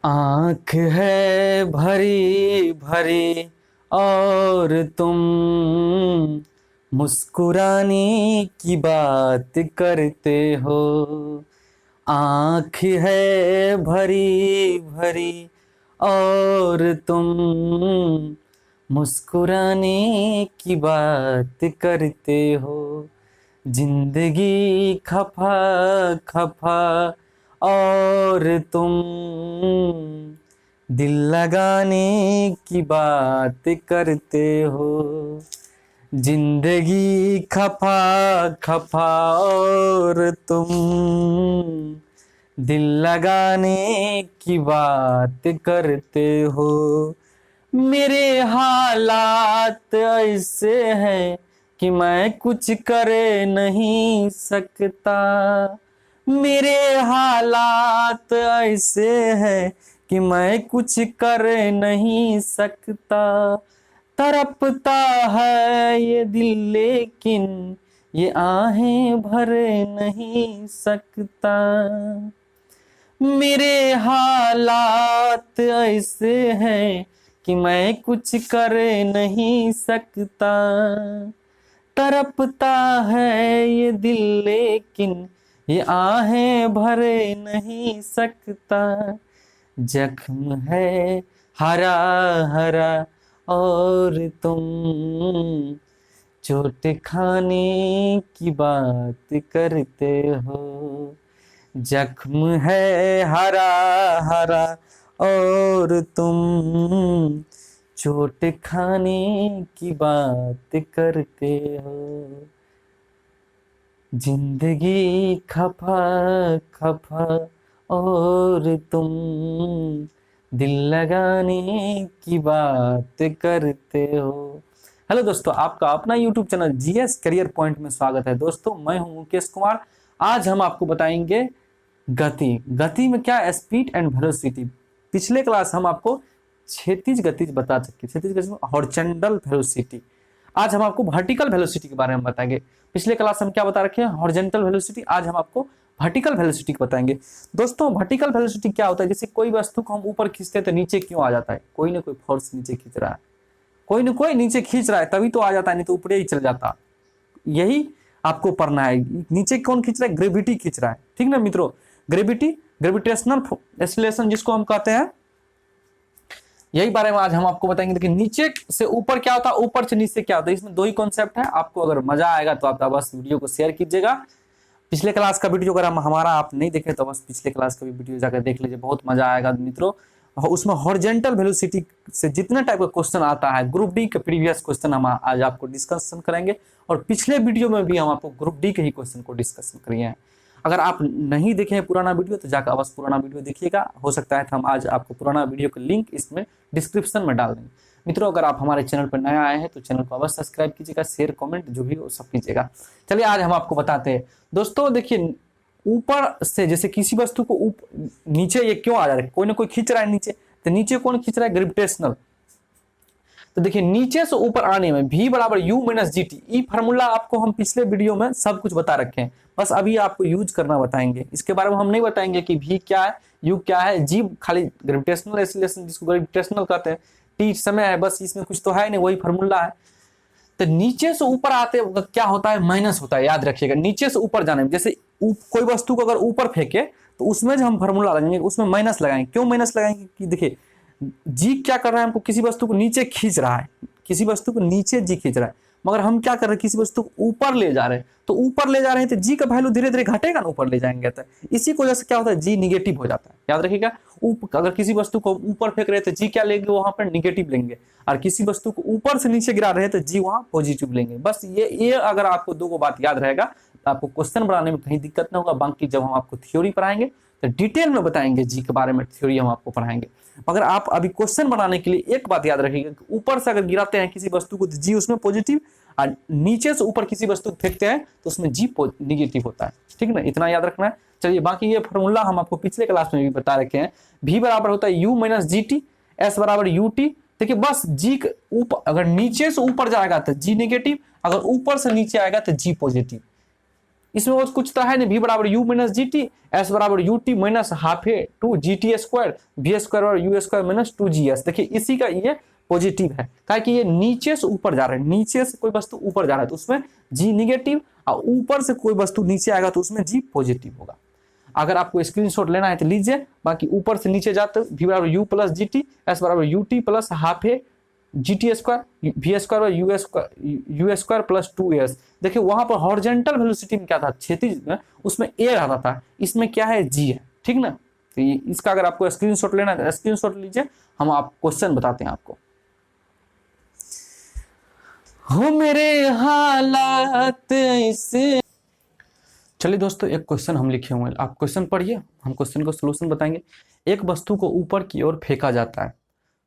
आँख है भरी भरी और तुम मुस्कुराने की बात करते हो। आँख है भरी भरी और तुम मुस्कुराने की बात करते हो। जिंदगी खफा खफा और तुम दिल लगाने की बात करते हो। जिंदगी खफा खफा और तुम दिल लगाने की बात करते हो। मेरे हालात ऐसे हैं कि मैं कुछ कर नहीं सकता। मेरे हालात ऐसे हैं कि मैं कुछ कर नहीं सकता। तड़पता है ये दिल लेकिन ये आहें भर नहीं सकता। मेरे हालात ऐसे हैं कि मैं कुछ कर नहीं सकता। तड़पता है ये दिल लेकिन ये आहें भर नहीं सकता। जख्म है हरा हरा और तुम चोट खाने की बात करते हो। जख्म है हरा हरा और तुम चोट खाने की बात करते हो। जिंदगी खफा खफा और तुम दिल लगाने की बात करते हो। हेलो दोस्तों, आपका अपना YouTube channel GS career point में स्वागत है। दोस्तों, मैं हूं मुकेश कुमार। आज हम आपको बताएंगे गति। गति में क्या, स्पीड एंड वेलोसिटी। पिछले क्लास हम आपको क्षैतिज गति बता चुके, क्षैतिज गति हॉरिजॉन्टल वेलोसिटी। आज हम आपको वर्टिकल वेलोसिटी के बारे में बताएंगे। पिछले क्लास हम क्या बता रखे हैं, हॉरिजॉन्टल वेलोसिटी। आज हम आपको वर्टिकल वेलोसिटी बताएंगे। दोस्तों, वर्टिकल वेलोसिटी क्या होता है? जैसे कोई वस्तु को हम ऊपर खींचते हैं तो नीचे क्यों आ जाता है? कोई ना कोई फोर्स नीचे खींच रहा है, कोई ना कोई नीचे खींच रहा है, तभी तो आ जाता है, नहीं तो ऊपर ही चल जाता। यही आपको पढ़ना है। नीचे कौन खींच रहा है? ग्रेविटी खींच रहा है। ठीक ना मित्रों, ग्रेविटी, ग्रेविटेशनल एक्सीलरेशन जिसको हम कहते हैं, यही बारे में आज हम आपको बताएंगे। देखिए, नीचे से ऊपर क्या होता है, ऊपर से नीचे क्या होता है। इसमें दो ही कॉन्सेप्ट है। आपको अगर मजा आएगा तो आप बस वीडियो को शेयर कीजिएगा। पिछले क्लास का वीडियो अगर हमारा आप नहीं देखे तो बस पिछले क्लास का भी वीडियो जाकर देख लीजिए, बहुत मजा आएगा मित्रों। उसमें हॉरिजॉन्टल वेलोसिटी से जितने टाइप का क्वेश्चन आता है, ग्रुप डी के प्रीवियस क्वेश्चन हम आज आपको डिस्कशन करेंगे। और पिछले वीडियो में भी हम आपको ग्रुप डी के ही क्वेश्चन को डिस्कशन करिए हैं। अगर आप नहीं देखे हैं पुराना वीडियो तो जाकर बस पुराना वीडियो देखिएगा। हो सकता है तो हम आज आपको पुराना वीडियो का लिंक इसमें डिस्क्रिप्शन में डाल देंगे। मित्रों, अगर आप हमारे चैनल पर नया आए हैं तो चैनल को अवश्य सब्सक्राइब कीजिएगा, शेयर कमेंट जो भी हो सब कीजिएगा। चलिए आज हम आपको बताते हैं। दोस्तों देखिए, ऊपर से जैसे किसी वस्तु को नीचे ये क्यों आ जा रहा है, कोई ना कोई खींच रहा है नीचे, तो नीचे कौन खींच रहा है? ग्रेविटेशनल। तो देखिए, नीचे से ऊपर आने में v बराबर u माइनस जी टी, ई फार्मूला आपको हम पिछले वीडियो में सब कुछ बता रखे हैं, बस अभी आपको यूज करना बताएंगे। इसके बारे में हम नहीं बताएंगे कि v क्या है, u क्या है, g खाली ग्रेविटेशनल एक्सीलरेशन जिसको ग्रेविटेशनल कहते हैं, t समय है, बस इसमें कुछ तो है नहीं, वही फार्मूला है। तो नीचे से ऊपर आते क्या होता है? माइनस होता है, याद रखिएगा। नीचे से ऊपर जाने में, जैसे कोई वस्तु को अगर ऊपर फेंके तो उसमें जो हम फार्मूला लगाएंगे उसमें माइनस लगाएंगे। क्यों माइनस लगाएंगे? कि देखिए, जी क्या कर रहा है, हमको किसी वस्तु को नीचे खींच रहा है, किसी वस्तु को नीचे जी खींच रहा है, मगर हम क्या कर रहे हैं? किसी वस्तु को ऊपर ले जा रहे हैं। तो ऊपर ले जा रहे हैं तो जी का वैल्यू धीरे धीरे घटेगा ना, ऊपर ले जाएंगे तो इसी की वजह से क्या होता है? जी निगेटिव हो जाता है। याद रखिएगा, अगर किसी वस्तु को ऊपर फेंक रहे हैं तो जी क्या लेंगे? वहां पर निगेटिव लेंगे, और किसी वस्तु को ऊपर से नीचे गिरा रहे हैं तो जी वहां पॉजिटिव लेंगे। बस ये अगर आपको दो बात याद रहेगा तो आपको क्वेश्चन बनाने में कहीं दिक्कत नहीं होगा। बाकी जब हम आपको थ्योरी पढ़ाएंगे तो डिटेल में बताएंगे, जी के बारे में थ्योरी हम आपको पढ़ाएंगे। मगर आप अभी क्वेश्चन बनाने के लिए एक बात याद रखिएगा कि ऊपर से अगर गिराते हैं किसी वस्तु को तो जी उसमें पॉजिटिव, और नीचे से ऊपर किसी वस्तु को फेंकते हैं तो उसमें जी निगेटिव होता है। ठीक है ना, इतना याद रखना है। चलिए, बाकी ये फॉर्मूला हम आपको पिछले क्लास में भी बता रखे हैं। v बराबर होता है u minus G T, S बराबर यू टी। देखिए, बस जी ऊपर, अगर नीचे से ऊपर जाएगा तो जी निगेटिव, अगर ऊपर से नीचे आएगा तो जी पॉजिटिव। इसमें वो कुछ तो है नहीं, v बराबर u minus G T, S बराबर U T minus half A two G T square, V square और U square minus two G S. देखिए इसी का ये पॉजिटिव है, क्या कि ये नीचे से ऊपर जा रहा है, नीचे से कोई वस्तु ऊपर जा रहा है तो उसमें जी निगेटिव, और ऊपर से कोई वस्तु नीचे आएगा तो उसमें जी पॉजिटिव होगा। अगर आपको स्क्रीनशॉट लेना है तो लीजिए, बाकी ऊपर से नीचे जाते v बराबर U plus G T, S बराबर you T plus half A G T square, V square और U square plus two S. देखिए वहां पर हॉरिजॉन्टल वेलोसिटी में क्या था, क्षैतिज में, उसमें ए रहता था, इसमें क्या है जी है, ठीक ना। तो इसका अगर आपको स्क्रीनशॉट लेना है तो स्क्रीनशॉट लीजिए, हम आप क्वेश्चन बताते हैं आपको। हो मेरे हालात ऐसे। चलिए दोस्तों, एक क्वेश्चन हम लिखे हुए हैं, आप क्वेश्चन पढ़िए, हम क्वेश्चन को सॉल्यूशन बताएंगे। एक वस्तु को ऊपर की ओर फेंका जाता है,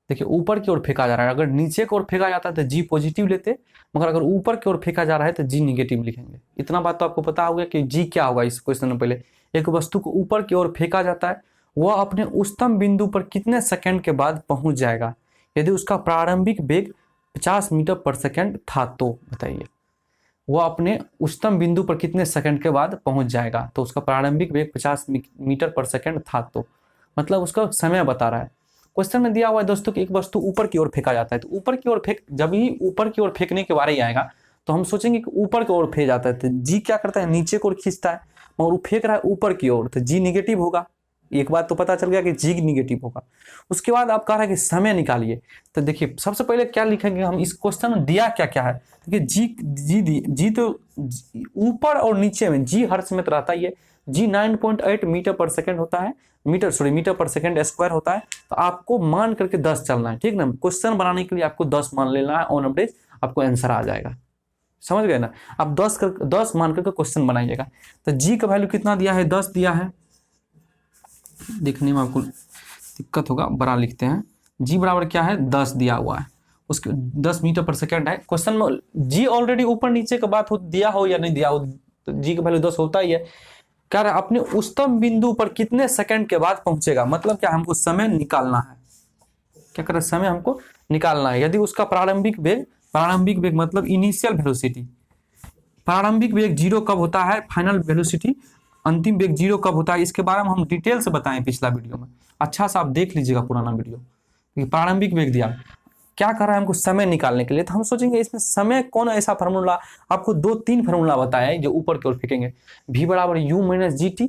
देखिए ऊपर की ओर फेंका जा रहा है, अगर नीचे की ओर फेंका जाता है तो जी पॉजिटिव लेते, मगर अगर ऊपर की ओर फेंका जा रहा है तो जी निगेटिव लिखेंगे। इतना बात तो आपको पता होगा कि जी क्या होगा इस क्वेश्चन में। पहले एक वस्तु को ऊपर की ओर फेंका जाता है, वह अपने उच्चतम बिंदु पर कितने सेकंड के बाद पहुंच जाएगा यदि उसका प्रारंभिक वेग 50 मीटर पर सेकंड था, तो बताइए वह अपने उच्चतम बिंदु पर कितने सेकंड के बाद पहुंच जाएगा। तो उसका प्रारंभिक वेग 50 मीटर पर सेकंड था, तो मतलब उसका समय बता रहा है। क्वेश्चन में दिया हुआ है दोस्तों कि एक वस्तु ऊपर की ओर फेंका जाता है, तो ऊपर की ओर जब ही ऊपर की ओर फेंकने के बारे ही आएगा तो हम सोचेंगे कि ऊपर की ओर फेंक जाता है, तो जी क्या करता है, नीचे की ओर खींचता है, और वो फेंक रहा है ऊपर की ओर, तो जी निगेटिव होगा। एक बात तो पता चल गया कि जी निगेटिव होगा। उसके बाद आप कह रहे हैं कि समय निकालिए, तो देखिए सबसे पहले क्या लिखेंगे हम, इस क्वेश्चन में दिया क्या क्या है। देखिए जी तो ऊपर और नीचे में जी हर समय रहता ही है, जी 9.8 मीटर पर सेकंड होता है, मीटर पर सेकंड स्क्वायर होता है। तो आपको मान करके 10 चलना है, ठीक ना। क्वेश्चन बनाने के लिए आपको 10 मान लेना है, ऑन एवरेज आपको आंसर आ जाएगा, समझ गए ना। आप 10 मान करके क्वेश्चन बनाइएगा। तो जी का वैल्यू कितना दिया है, 10 दिया है, देखने में आपको दिक्कत होगा, बड़ा लिखते हैं। जी बराबर क्या है, 10 दिया हुआ है, उसके 10 मीटर पर सेकंड है। क्वेश्चन में जी ऑलरेडी ऊपर नीचे का बात हो, दिया हो या नहीं दिया हो, तो जी का वैल्यू 10 होता ही है। क्या रहा, अपने उच्चतम बिंदु पर कितने सेकंड के बाद पहुंचेगा, मतलब क्या हमको समय निकालना है, क्या कर रहा है, समय हमको निकालना है। यदि उसका प्रारंभिक वेग मतलब इनिशियल वेलोसिटी, प्रारंभिक वेग 0 कब होता है, फाइनल वेलोसिटी अंतिम वेग 0 कब होता है, इसके बारे में हम डिटेल से बताएं पिछला वीडियो में, अच्छा सा आप देख लीजिएगा पुराना वीडियो। प्रारंभिक वेग दिया, क्या कर रहा है हमको समय निकालने के लिए, तो हम सोचेंगे इसमें समय कौन ऐसा फार्मूला, आपको 2-3 फार्मूला बताया है जो ऊपर की ओर फेंकेंगे। v बराबर यू माइनस जी टी,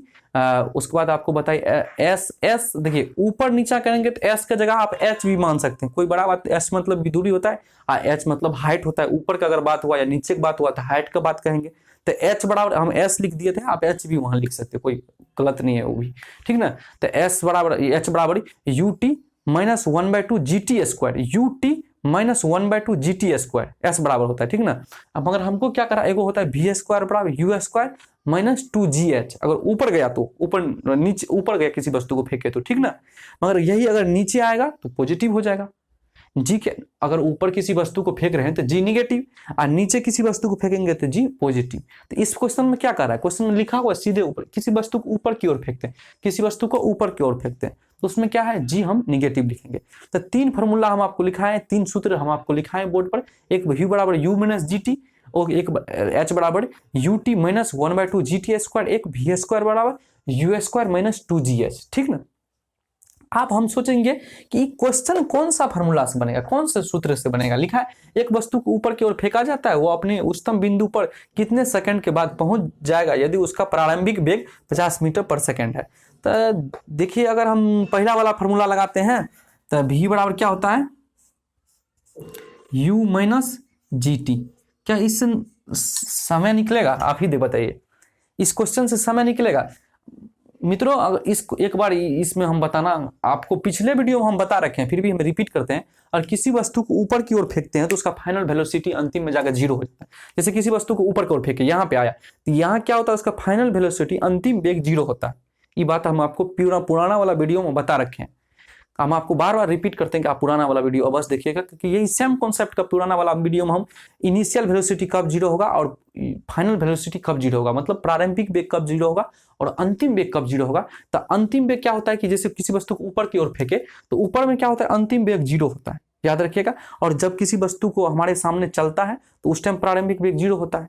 उसके बाद आपको बताइए एस, देखिए ऊपर नीचा करेंगे तो एस की जगह आप एच भी मान सकते हैं, कोई बड़ा बात। एस मतलब भी दूरी होता है, एच मतलब हाइट होता है। ऊपर का अगर बात हुआ या नीचे की बात हुआ तो हाइट का बात कहेंगे। तो एच बराबर हम एस लिख दिए थे, आप एच भी वहां लिख सकते, कोई गलत नहीं है वो भी, ठीक ना। तो एस बराबर एच बराबर यू टी माइनस 1/2 जी T square, U T minus 1/2 जी टी स्क्वायर, एस बराबर होता है, ठीक ना। अब अगर हमको क्या करा, एगो होता है वी स्क्वायर बराबर यू स्क्वायर माइनस 2gh, अगर ऊपर गया तो ऊपर, नीचे ऊपर गया किसी वस्तु को फेंके तो, ठीक ना। मगर यही अगर नीचे आएगा तो पॉजिटिव हो जाएगा। जी के अगर ऊपर किसी वस्तु को फेंक रहे हैं तो जी निगेटिव, और नीचे किसी वस्तु को फेंकेंगे तो जी पॉजिटिव। तो इस क्वेश्चन में क्या कर रहा है, क्वेश्चन में लिखा हुआ सीधे ऊपर, किसी वस्तु को ऊपर की ओर फेंकते हैं, किसी वस्तु को ऊपर की ओर फेंकते हैं, तो उसमें क्या है, जी हम निगेटिव लिखेंगे। तो 3 फार्मूला हम आपको लिखाएं, 3 सूत्र हम आपको लिखाएं बोर्ड पर। एक v बराबर यू माइनस जी टी, और एक h बराबर यू टी माइनस 1/2 जी टी स्क्वायर, एक वी स्क्वायर बराबर यू स्क्वायर माइनस 2gh, ठीक ना। आप हम सोचेंगे कि क्वेश्चन कौन सा फार्मूला से बनेगा, कौन से सूत्र से बनेगा। लिखा है एक वस्तु को ऊपर की ओर फेंका जाता है, वो अपने उच्चतम बिंदु पर कितने सेकंड के बाद पहुंच जाएगा यदि उसका प्रारंभिक वेग 50 मीटर पर सेकंड है। तो देखिए अगर हम पहला वाला फार्मूला लगाते हैं तो v बराबर क्या होता है, u माइनस जी टी। क्या इससे समय निकलेगा, आप ही दे बताइए, इस क्वेश्चन से समय निकलेगा मित्रों। अगर इसको एक बार इसमें हम बताना, आपको पिछले वीडियो में हम बता रखे हैं, फिर भी हम रिपीट करते हैं। और किसी वस्तु को ऊपर की ओर फेंकते हैं तो उसका फाइनल वेलोसिटी अंतिम में जाकर 0 हो जाता है। जैसे किसी वस्तु को ऊपर की ओर फेंके, यहाँ पे आया, तो यहाँ क्या होता है, उसका फाइनल वेलोसिटी अंतिम वेग 0 होता है। ये बात हम आपको पुराना वाला वीडियो में बता रखे हैं, हम आपको बार बार रिपीट करते हैं कि आप पुराना वाला वीडियो अवश्य देखिएगा, क्योंकि यही सेम कॉन्सेप्ट का पुराना वाला वीडियो में हम इनिशियल वेलोसिटी कब 0 होगा और फाइनल वेलोसिटी कब 0 होगा, मतलब प्रारंभिक वेग कब 0 होगा और अंतिम वेग कब 0 होगा। तो अंतिम वेग क्या होता है कि जैसे किसी वस्तु को ऊपर की ओर फेंके तो ऊपर में क्या होता है, अंतिम वेग 0 होता है, याद रखिएगा। और जब किसी वस्तु को हमारे सामने चलता है तो उस टाइम प्रारंभिक वेग 0 होता है,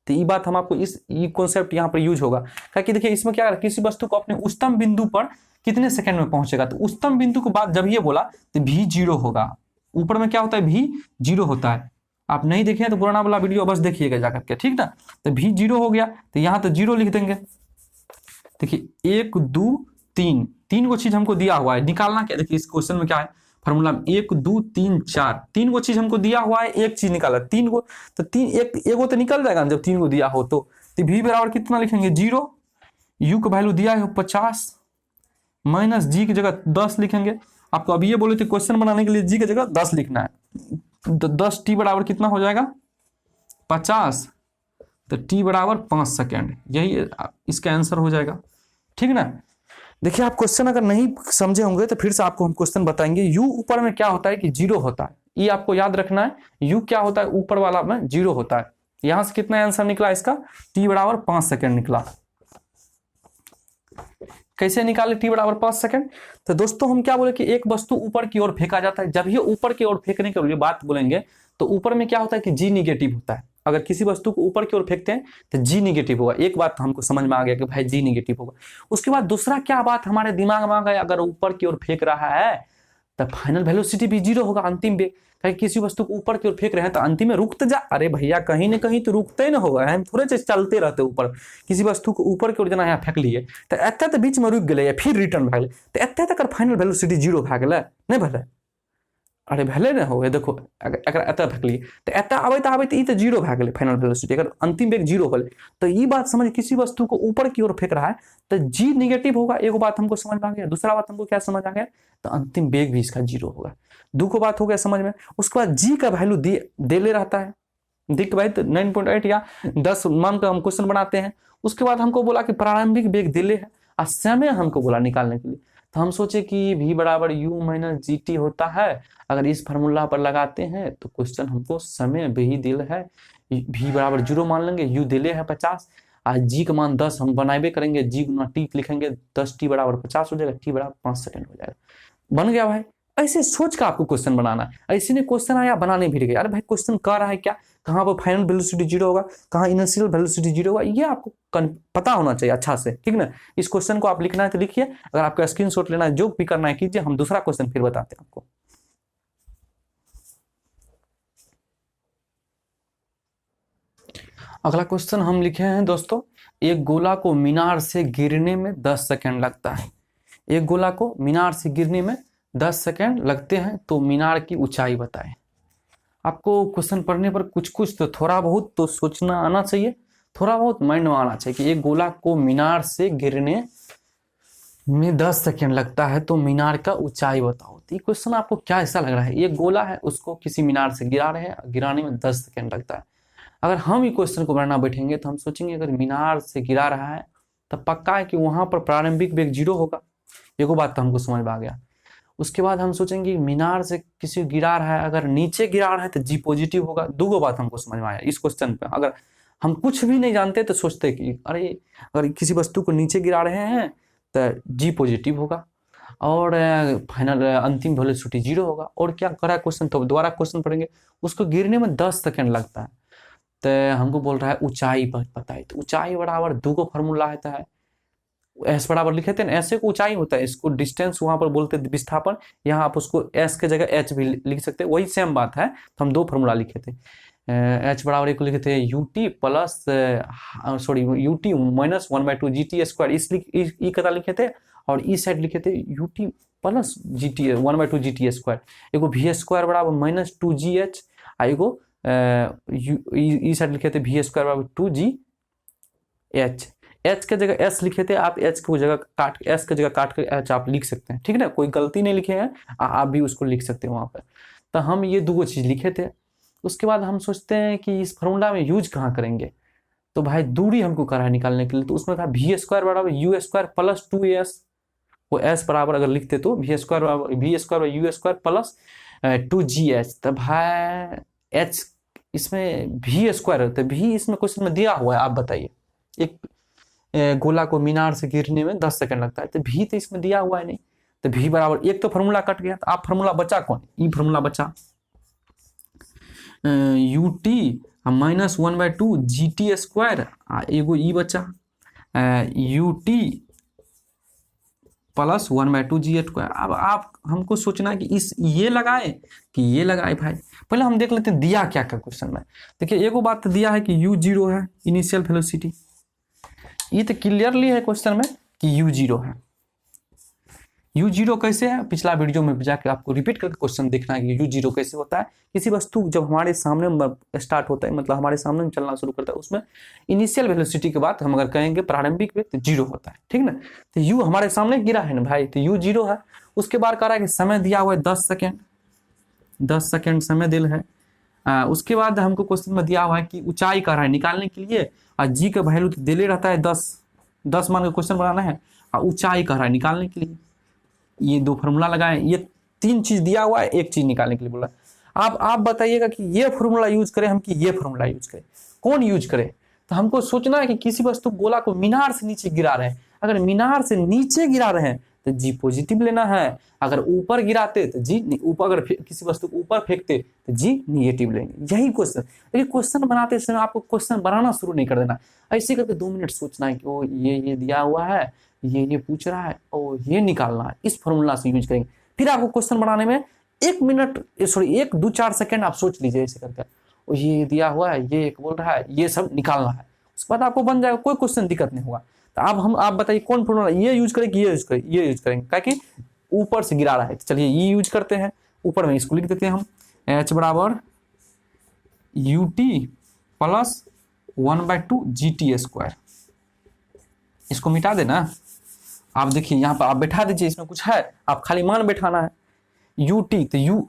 तो ये बात हम आपको ये कॉन्सेप्ट यहाँ पर यूज होगा, क्योंकि देखिए इसमें क्या है, किसी वस्तु को अपने उच्चतम बिंदु पर कितने सेकंड में पहुंचेगा, तो उच्चतम बिंदु के बाद जब ये बोला तो भी 0 होगा। ऊपर में क्या होता है, भी 0 होता है। आप नहीं देखे तो पुराना वाला वीडियो बस देखिएगा जाकर के, ठीक ना। तो भी 0 हो गया, तो यहाँ तो 0 लिख देंगे। देखिए 1 2 3, 3 गो चीज हमको दिया हुआ है, निकालना क्या, देखिए इस क्वेश्चन में क्या है फॉर्मूला में 1 2 3 4, 3 गो चीज हमको दिया हुआ है, एक चीज निकाला 3 गो, तो 3 एक वो तो निकल जाएगा जब 3 गो दिया हो तो भी बराबर कितना लिखेंगे 0, यू का वैल्यू दिया है 50, माइनस जी की जगह 10 लिखेंगे। आपको अभी ये बोले थे क्वेश्चन बनाने के लिए जी की जगह 10 लिखना है, तो 10 टी बराबर कितना हो जाएगा 50, तो टी बराबर 5 सेकेंड, यही इसका आंसर हो जाएगा, ठीक ना। देखिए आप क्वेश्चन अगर नहीं समझे होंगे तो फिर से आपको हम क्वेश्चन बताएंगे। यू ऊपर में क्या होता है कि 0 होता है, ये आपको याद रखना है। यू क्या होता है, ऊपर वाला में 0 होता है। यहां से कितना आंसर निकला इसका, टी बराबर 5 सेकेंड निकला। कैसे निकाले टी बराबर 5 सेकेंड, तो दोस्तों हम क्या बोले कि एक वस्तु ऊपर की ओर फेंका जाता है, जब ये ऊपर की ओर फेंकने के लिए बात बोलेंगे तो ऊपर में क्या होता है कि जी निगेटिव होता है। अगर किसी वस्तु को ऊपर की ओर फेंकते हैं तो जी निगेटिव होगा, एक बात हमको समझ में आ गया कि भाई जी निगेटिव होगा। उसके बाद दूसरा क्या बात हमारे दिमाग में आ गया, अगर ऊपर की ओर फेंक रहा है तो फाइनल वेलोसिटी भी 0 होगा, अंतिम वेग। कहीं किसी वस्तु को ऊपर की ओर फेंक रहे हैं तो अंतिम में रुक तो जा, अरे भैया कहीं ना कहीं तो रुकते ही ना होगा, हम थोड़े चलते रहते ऊपर। किसी वस्तु को ऊपर की ओर जना यहाँ फेंक लिए तो एते तो बीच में रुक गए, फिर रिटर्न भाग तो एते तक फाइनल वेलोसिटी 0 भाग नहीं भले, अरे भले ना हो, देखो अगर एत फेंकलिए तो एत आबे ई तो 0 भए गेलै फाइनल वेलोसिटी, अगर अंतिम वेग 0 होले तो ये बात समझ, किसी वस्तु को ऊपर की ओर फेंक रहा है तो जी निगेटिव होगा, एक बात हमको समझ में आ गया। दूसरा बात हमको क्या समझ आ गया, तो अंतिम वेग भी इसका 0 होगा। दो को बात हो गया समझ में। उसके बाद जी का वैल्यू दे ले रहता है, दिख भाई तो 9.8 या 10 मान कर हम क्वेश्चन बनाते हैं। उसके बाद हमको बोला कि प्रारंभिक वेग दिले है और समय हमको बोला निकालने के लिए, तो हम सोचे कि v बराबर u माइनस जी टी होता है। अगर इस फार्मूला पर लगाते हैं तो क्वेश्चन हमको समय भी दिल है, v बराबर 0 मान लेंगे, u दिले है 50 और g का मान 10 हम बनाए करेंगे, g गुना t लिखेंगे, 10 टी बराबर 50 हो जाएगा, t बराबर 5 सेकेंड हो जाएगा। बन गया भाई। ऐसे सोच का आपको क्वेश्चन बनाना है। ऐसे ने क्वेश्चन आया बनाने भी गए, अरे भाई क्वेश्चन कह रहा है क्या, कहाँ पर फाइनल वेलोसिटी 0 होगा, कहाँ इनिशियल वेलोसिटी 0 होगा, ये आपको पता होना चाहिए अच्छा से, ठीक ना। इस क्वेश्चन को आप लिखना है तो लिखिए, अगर आपका स्क्रीनशॉट लेना है जो भी करना है कीजिए। हम दूसरा क्वेश्चन फिर बताते हैं आपको। अगला क्वेश्चन हम लिखे हैं दोस्तों, एक गोला को मीनार से गिरने में 10 सेकेंड लगता है। एक गोला को मीनार से गिरने में 10 सेकेंड लगते हैं, तो मीनार की ऊंचाई बताएं। आपको क्वेश्चन पढ़ने पर कुछ कुछ तो थोड़ा बहुत तो सोचना आना चाहिए, थोड़ा बहुत माइंड में आना चाहिए कि एक गोला को मीनार से गिरने में 10 सेकेंड लगता है, तो मीनार का ऊंचाई बताओ। तो ये क्वेश्चन आपको क्या ऐसा लग रहा है, एक गोला है उसको किसी मीनार से गिरा रहे हैं, गिराने में 10 सेकेंड लगता है। अगर हम ये क्वेश्चन को बनाना बैठेंगे तो हम सोचेंगे अगर मीनार से गिरा रहा है तो पक्का है कि वहां पर प्रारंभिक वेग 0 होगा, एक बात तो हमको समझ में आ गया। उसके बाद हम सोचेंगे मीनार से किसी गिरा रहा है, अगर नीचे गिरा रहा है तो जी पॉजिटिव होगा। दो बात हमको समझ में आया इस क्वेश्चन पे। अगर हम कुछ भी नहीं जानते तो सोचते कि अरे अगर किसी वस्तु को नीचे गिरा रहे हैं तो जी पॉजिटिव होगा और फाइनल अंतिम वेलोसिटी 0 होगा। और क्या करा क्वेश्चन, तो दोबारा क्वेश्चन पढ़ेंगे। उसको गिरने में 10 सेकेंड लगता है, तो हमको बोल रहा है ऊंचाई बताइए। तो ऊंचाई बराबर 2 को फॉर्मूला आता है, एस बराबर लिखे थे ना, ऐसे को ऊंचाई होता है, इसको डिस्टेंस वहां पर बोलते थे विस्थापन, यहाँ आप उसको एस के जगह एच भी लिख सकते हैं, वही सेम बात है। तो हम 2 फॉर्मूला लिखे थे, एच बराबर एक लिखे थे you T plus sorry U T minus 1/2 ji T square, इस कथा लिखे थे, और इस साइड लिखे थे you T plus G T 1/2 ji T square, एगो वी स्क्वायर बराबर माइनस 2 जी एच, एगो इस साइड लिखे थे वी स्क्वायर बराबर 2 जी एच। एच के जगह एस लिखे थे आप, एच की जगह काट एस के जगह काट कर एच आप लिख सकते हैं, ठीक है ना, कोई गलती नहीं लिखे हैं, आप भी उसको लिख सकते हैं वहां पर। तो हम ये 2 चीज लिखे थे। उसके बाद हम सोचते हैं कि इस फॉर्मूला में यूज कहाँ करेंगे, तो भाई दूरी हमको करा है निकालने के लिए, तो उसमें था वी स्क्वायर बराबर यू स्क्वायर प्लस 2s, वो एस बराबर अगर लिखते तो v square u square plus 2gh। तो भाई एच इसमें वी स्क्वायर है, तो वी इसमें क्वेश्चन में दिया हुआ है, आप बताइए। एक गोला को मीनार से गिरने में 10 सेकंड लगता है, तो भी तो इसमें दिया हुआ है नहीं, तो भी बराबर एक तो फॉर्मूला कट गया, तो आप फॉर्मूला बचा कौन, ई फॉर्मूला बचा यू टी हम -1/2 GT स्क्वायर एगो ई बचा UT प्लस 1/2 जी स्क्वायर। अब आप हमको सोचना है कि इस ये लगाए कि ये लगाए भाई। पहले हम देख लेते हैं दिया क्या क्या क्वेश्चन में। देखिए एगो बात तो दिया है कि U0 है इनिशियल वेलोसिटी, ये तो क्लियरली है क्वेश्चन में कि U0 है। U0 कैसे है, पिछला वीडियो में जाके आपको रिपीट करके क्वेश्चन देखना है कि U0 कैसे होता है। किसी वस्तु जब हमारे सामने स्टार्ट होता है, मतलब हमारे सामने चलना शुरू करता है, उसमें इनिशियल वेलोसिटी के बाद हम अगर कहेंगे प्रारंभिक वेग तो 0 होता है, ठीक ना। तो U हमारे सामने गिरा है ना भाई, तो U0 है। उसके बाद कह रहा है कि समय दिया हुआ है 10 सेकेंड, 10 सेकेंड समय दिल है। उसके बाद हमको क्वेश्चन में दिया हुआ है कि ऊंचाई कह रहा है निकालने के लिए, और जी का वैल्यू तो दिले रहता है 10 मान का क्वेश्चन बनाना है, और ऊंचाई कह रहा है निकालने के लिए। ये दो फार्मूला लगाएं, ये 3 चीज दिया हुआ है, एक चीज निकालने के लिए बोला। आप बताइएगा कि ये फार्मूला यूज करें हम कि ये फार्मूला यूज करें, कौन यूज करें। तो हमको सोचना है कि किसी वस्तु गोला को मीनार से नीचे गिरा रहे हैं, अगर मीनार से नीचे गिरा रहे हैं तो जी पॉजिटिव लेना है, अगर ऊपर गिराते तो जी ऊपर, अगर किसी वस्तु को ऊपर फेंकते तो जी निगेटिव लेंगे। यही क्वेश्चन। लेकिन क्वेश्चन बनाते समय आपको क्वेश्चन बनाना शुरू नहीं कर देना, ऐसे करके 2 मिनट सोचना है कि ओ ये दिया हुआ है, ये पूछ रहा है, ओ ये निकालना है, इस फॉर्मूला से यूज करेंगे। फिर आपको क्वेश्चन बनाने में 1 मिनट सॉरी 1-2-4 सेकंड आप सोच लीजिए ऐसे करके, ओ ये दिया हुआ है, ये एक बोल रहा है, ये सब निकालना है, उसके बाद आपको बन जाएगा, कोई क्वेश्चन दिक्कत नहीं होगा। तो आप बताइए कौन फॉर्मूला, ये यूज करें कि ये यूज करें, ये यूज करेंगे ताकि ऊपर से गिरा रहा है। तो चलिए ये यूज करते हैं, ऊपर में इसको लिख देते हैं हम, H बराबर UT प्लस 1/2 GT स्क्वायर। इसको मिटा देना। आप देखिए यहाँ पर आप बैठा दीजिए, इसमें कुछ है, आप खाली मान बैठाना है। UT तो U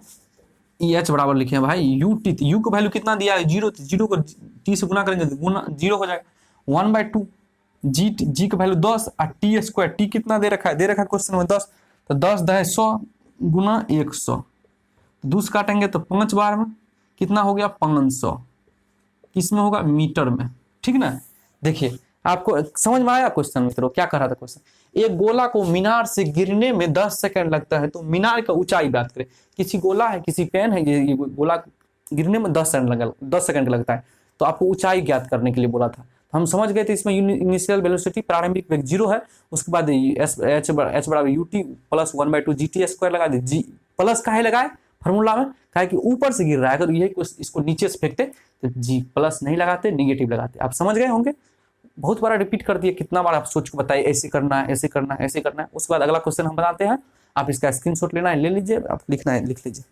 H बराबर लिखे हैं भाई UT, तो U का वैल्यू कितना दिया है 0, तो 0 को T से गुना करेंगे गुना 0 हो जाएगा। 1/2 G का वैल्यू 10 और T स्क्वायर, T कितना दे रखा है क्वेश्चन में 10, तो 10 10 100 गुना 100, 2 से काटेंगे तो 5 बार में कितना हो गया 500, किसमें होगा मीटर में, ठीक ना। देखिए आपको समझ में आया क्वेश्चन मित्रों, क्या कर रहा था क्वेश्चन। एक गोला को मीनार से गिरने में 10 सेकंड लगता है, तो मीनार का ऊंचाई बात करें, किसी गोला है किसी पेन है, ये गोला गिरने में 10 सेकंड लगता है, तो आपको ऊंचाई ज्ञात करने के लिए बोला था। तो हम समझ गए थे इसमें इनिशियल वेलोसिटी प्रारंभिक वेग 0 है, उसके बाद H बराबर UT प्लस 1/2 GT स्क्वायर लगा दे। जी प्लस काहे लगाए फार्मूला में, काहे कि ऊपर से गिर रहा है, अगर ये इसको नीचे से फेंकते तो जी प्लस नहीं लगाते, निगेटिव लगाते। आप समझ गए होंगे, बहुत बार रिपीट कर दिए, कितना बार आप सोच के बताइए ऐसे करना है, ऐसे करना है, ऐसे करना है। उसके बाद अगला क्वेश्चन हम बनाते हैं, आप इसका स्क्रीनशॉट लेना है ले लीजिए, आप लिखना है लिख लीजिए।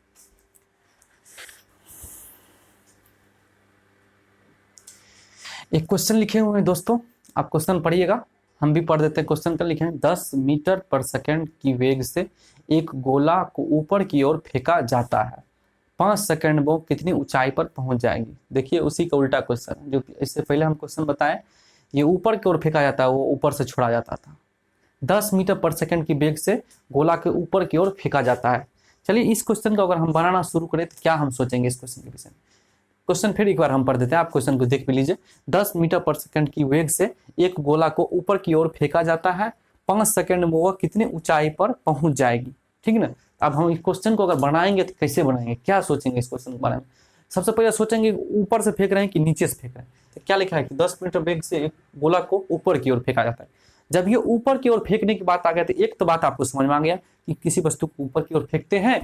एक क्वेश्चन लिखे हुए हैं दोस्तों, आप क्वेश्चन पढ़िएगा, हम भी पढ़ देते हैं। क्वेश्चन का लिखे हैं 10 मीटर पर सेकंड की वेग से एक गोला को ऊपर की ओर फेंका जाता है, 5 सेकंड में वो कितनी ऊंचाई पर पहुंच जाएगी। देखिए उसी का उल्टा क्वेश्चन, जो इससे पहले हम क्वेश्चन बताएं, ये ऊपर की ओर फेंका जाता है, वो ऊपर से छोड़ा जाता था। 10 मीटर पर सेकंड की वेग से गोला के ऊपर की ओर फेंका जाता है। चलिए इस क्वेश्चन को अगर हम बनाना शुरू करें तो क्या हम सोचेंगे इस क्वेश्चन के विषय में। क्वेश्चन फिर एक बार हम पढ़ देते हैं, आप क्वेश्चन को देख भी लीजिए। 10 मीटर पर सेकंड की वेग से एक गोला को ऊपर की ओर फेंका जाता है, 5 सेकंड में वह कितनी ऊंचाई पर पहुंच जाएगी, ठीक ना। अब हम इस क्वेश्चन को अगर बनाएंगे तो कैसे बनाएंगे, क्या सोचेंगे इस क्वेश्चन के बारे में। सबसे पहले सोचेंगे ऊपर से फेंक रहे हैं कि नीचे से फेंक रहे हैं। तो क्या लिखा है कि 10 मीटर वेग से एक गोला को ऊपर की ओर फेंका जाता है। जब ये ऊपर की ओर फेंकने की बात आ गया, तो एक तो बात आपको समझ में आ गया कि किसी वस्तु को ऊपर की ओर फेंकते हैं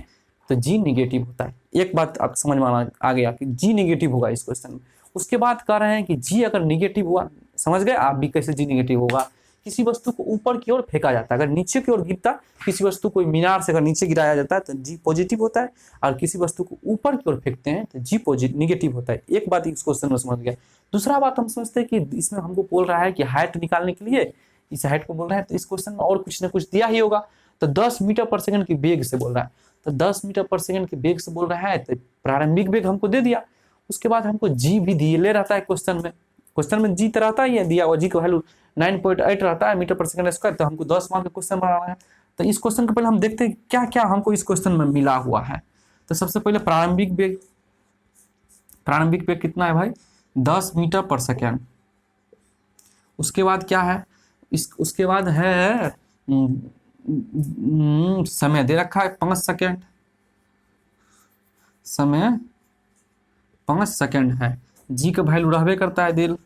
तो जी निगेटिव होता है, एक बात आप समझ में आ गया कि जी निगेटिव होगा इस क्वेश्चन में। उसके बाद कह रहे हैं कि जी अगर निगेटिव हुआ, समझ गए आप भी कैसे जी निगेटिव होगा। किसी वस्तु को ऊपर की ओर फेंका जाता है, अगर नीचे की ओर गिरता, किसी वस्तु को मीनार से अगर नीचे गिराया जाता है तो जी पॉजिटिव होता है, और किसी वस्तु को ऊपर की ओर फेंकते हैं तो जी पॉजिटिव निगेटिव होता है। एक बात इस क्वेश्चन में समझ गया। दूसरा बात हम समझते हैं कि इसमें हमको बोल रहा है कि हाइट निकालने के लिए, इस हाइट को बोल रहा है, तो इस क्वेश्चन में और कुछ ना कुछ दिया ही होगा। तो 10 मीटर पर सेकंड की वेग से बोल रहा है, तो 10 मीटर पर सेकंड की वेग से बोल रहा है, तो प्रारंभिक वेग हमको दे दिया। उसके बाद हमको जी भी दिए ले रहता है क्वेश्चन में जी तो रहता ही है दिया हुआ, जी का वैल्यू 9.8 रहता है मीटर पर सेकंड स्क्वायर। तो हमको 10 मार्क का क्वेश्चन बनाना है। तो इस क्वेश्चन को पहले हम देखते हैं क्या क्या हमको इस क्वेश्चन में मिला हुआ है। तो सबसे पहले प्रारंभिक वेग कितना है भाई 10 मीटर पर सेकंड। उसके बाद क्या है, उसके बाद है समय दे रखा है 5 सेकंड, समय 5 सेकंड है। जी का वैल्यू रहबे करता है दिल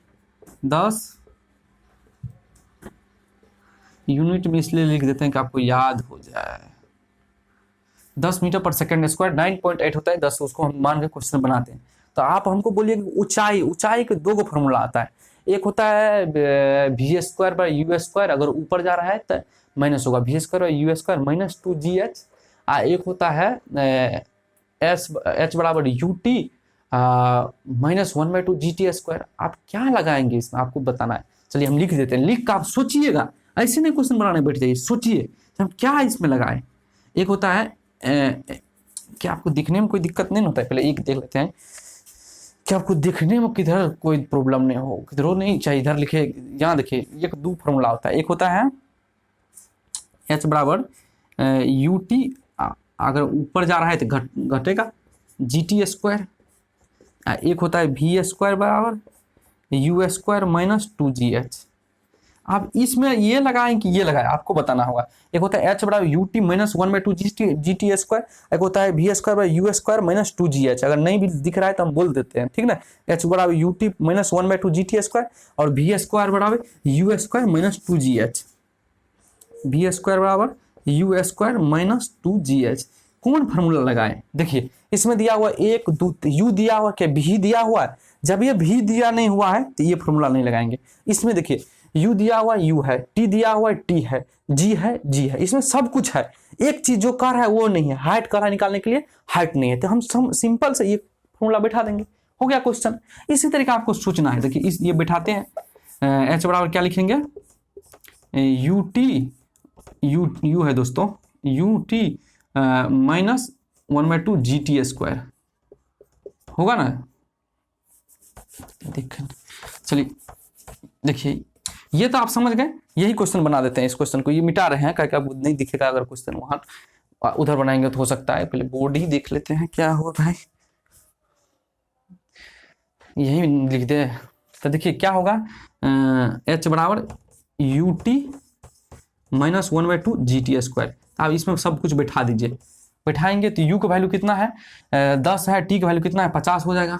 10 यूनिट में, इसलिए लिख देते हैं कि आपको याद हो जाए। 10 मीटर पर सेकंड स्क्वायर 9.8 होता है 10, उसको हम मान के क्वेश्चन बनाते हैं। तो आप हमको बोलिए कि ऊंचाई, ऊंचाई के दो फार्मूला आता है, एक होता है v square by u square, अगर ऊपर जा रहा है तो माइनस होगा v square by u square minus 2gh। एक होता है एच बराबर U T minus 1/2 GT square. आप क्या लगाएंगे इसमें, आपको बताना है। चलिए हम लिख देते हैं, लिख कर आप सोचिएगा, ऐसे नहीं क्वेश्चन बनाने बैठ जाइए, सोचिए हम क्या इसमें लगाएं। एक होता है क्या आपको दिखने में कोई दिक्कत नहीं होता है, पहले एक देख लेते हैं कि आपको दिखने में किधर कोई प्रॉब्लम नहीं हो, किधर नहीं चाहिए, इधर लिखे, यहाँ देखिए एक दो फार्मूला होता है। एक होता है एच बराबर यू टी, अगर ऊपर जा रहा है तो घटेगा GT स्क्वायर। एक होता है वी स्क्वायर बराबर यू स्क्वायर माइनस 2gh। आप इसमें ये लगाएं कि ये लगाएं, आपको बताना होगा। एक होता है एच बराबर U T minus 1/2 GT square, एक होता है v square by u square minus 2gh। अगर नहीं भी दिख रहा है तो हम बोल देते हैं, ठीक ना। एच बराबर U T minus 1/2 GT square और वी स्क्वायर बराबर u square minus 2gh। V square बराबर यू स्क्वायर माइनस 2gh। कौन फार्मूला लगाएं? देखिए इसमें दिया हुआ एक दो यू दिया हुआ, क्या भी दिया हुआ है, जब ये भी दिया नहीं हुआ है तो ये फार्मूला नहीं लगाएंगे। इसमें देखिए यू दिया हुआ यू है, टी दिया हुआ टी है, जी है जी है, इसमें सब कुछ है। एक चीज जो कर है वो नहीं है, हाइट कर है, निकालने के लिए हाइट नहीं है, तो हम सिंपल से ये फॉर्मूला बैठा देंगे, हो गया क्वेश्चन। इसी तरीके आपको सोचना है। देखिए इस ये बैठाते हैं, एच बराबर क्या लिखेंगे, यू टी यू है दोस्तों, U T minus 1/2 GT square होगा ना। देखें, चलिए देखिए ये तो आप समझ गए, यही क्वेश्चन बना देते हैं। इस क्वेश्चन को ये मिटा रहे हैं, क्या नहीं दिखेगा अगर क्वेश्चन वहां उधर बनाएंगे तो हो सकता है। पहले बोर्ड ही देख लेते हैं क्या हुआ भाई, यही लिख दे। तो देखिए क्या होगा, एच बराबर U T minus 1/2 GT square. आप इसमें सब कुछ बैठा दीजिए, बैठाएंगे तो यू का वैल्यू कितना है 10 है, टी का वैल्यू कितना है 50 हो जाएगा।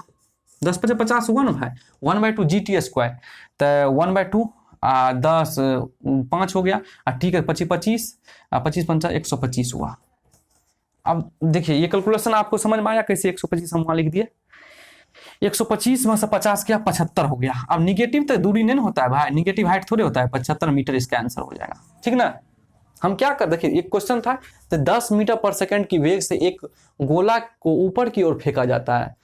10 × 50 हुआ ना भाई, 1/2 GT स्क्वायर, तो 1/2 10 5 हो गया, टी का 25 25 25 5 125 हुआ। अब देखिए ये कैलकुलेशन आपको समझ में आया कैसे 125 हम वहाँ लिख दिए। 125 में से 50 किया 75 हो गया। अब निगेटिव तो दूरी नहीं होता है भाई, निगेटिव हाइट थोड़े होता है, 75 मीटर इसका आंसर हो जाएगा, ठीक ना। हम क्या कर, देखिए एक क्वेश्चन था, तो 10 मीटर पर सेकंड की वेग से एक गोला को ऊपर की ओर फेंका जाता है,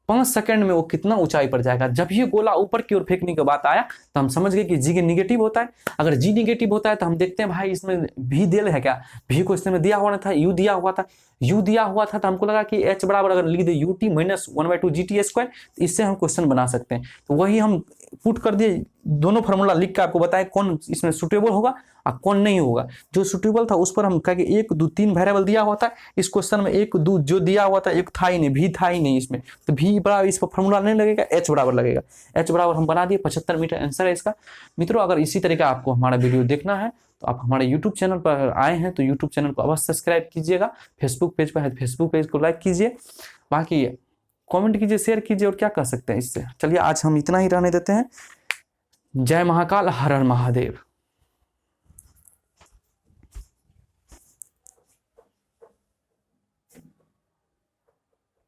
5 सेकंड में वो कितना ऊंचाई पर जाएगा। जब ये गोला ऊपर की ओर फेंकने की बात आया तो हम समझ गए कि जी निगेटिव होता है। अगर जी निगेटिव होता है तो हम देखते हैं भाई इसमें भी दिल है क्या, भी क्वेश्चन में दिया हुआ था, यू दिया हुआ था, यू दिया हुआ था, तो हमको लगा कि एच बराबर अगर लिख दे U T minus 1/2 GT square, तो इससे हम क्वेश्चन बना सकते हैं। तो वही हम पुट कर दिए, दोनों फार्मूला लिख के आपको बताए कौन इसमें सुटेबल होगा और कौन नहीं होगा। जो सुटेबल था उस पर हम कहेंगे 1 2 3 वेरिएबल दिया हुआ था इस क्वेश्चन में, 1 2 जो दिया हुआ था एक था ही नहीं, भी था ही नहीं इसमें, तो भी बराबर इस पर फार्मूला नहीं लगेगा, एच बराबर लगेगा। एच बराबर हम बना दिए 75 मीटर आंसर है इसका। मित्रों अगर इसी तरीके आपको हमारा वीडियो देखना है तो आप हमारे यूट्यूब चैनल पर आए हैं तो यूट्यूब चैनल को अवश्य सब्सक्राइब कीजिएगा, फेसबुक पेज पर है तो फेसबुक पेज को लाइक कीजिए, बाकी कमेंट कीजिए, शेयर कीजिए, और क्या कर सकते हैं इससे। चलिए आज हम इतना ही रहने देते हैं। जय महाकाल, हर हर महादेव।